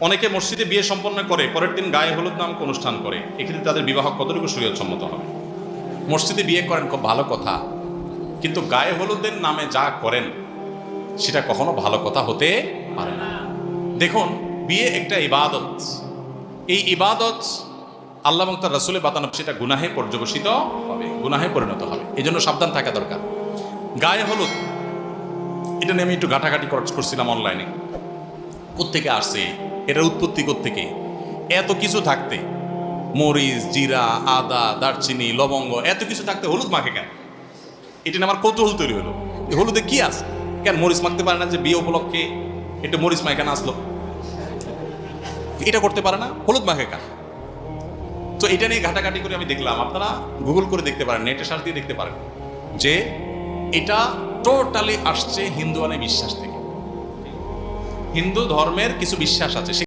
অনেকে মসজিদে বিয়ে সম্পন্ন করে, পরের দিন গায়ে হলুদ নামক অনুষ্ঠান করে, এক্ষেত্রে তাদের বিবাহ কতটুকু শরীয়তসম্মত হবে? মসজিদে বিয়ে করেন, খুব ভালো কথা, কিন্তু গায়ে হলুদের নামে যা করেন সেটা কখনো ভালো কথা হতে পারে না। দেখুন, বিয়ে একটা ইবাদত, এই ইবাদত আল্লাহ এবং তার রাসূলের বাতানো, সেটা গুনাহে পর্যবসিত হবে, গুনাহে পরিণত হবে। এই জন্য সাবধান থাকা দরকার। গায়ে হলুদ, এটা নিয়ে আমি একটু ঘাটাঘাটি করছিলাম অনলাইনে, কোত্থেকে আসছে, এটার উৎপত্তি কোত্থেকে, এত কিছু থাকতে, মরিচ, জিরা, আদা, দারচিনি, লবঙ্গ, এত কিছু থাকতে হলুদ মাখে কেন? এটা নিয়ে আমার কৌতূহল তৈরি হলো, এই হলুদে কি আছে? কেন মরিচ মাখতে পারে না যে বিয়ে উপলক্ষে একটু মরিচ মাখে আসলো? এটা করতে পারে না, হলুদ মাখে কেন? তো এটা নিয়ে ঘাটাঘাটি করে আমি দেখলাম, আপনারা গুগল করে দেখতে পারেন, নেটে সার্চ দিয়ে দেখতে পারেন, যে এটা টোটালি আসছে হিন্দুয়ানি বিশ্বাস থেকে। হিন্দু ধর্মের কিছু বিশ্বাস আছে।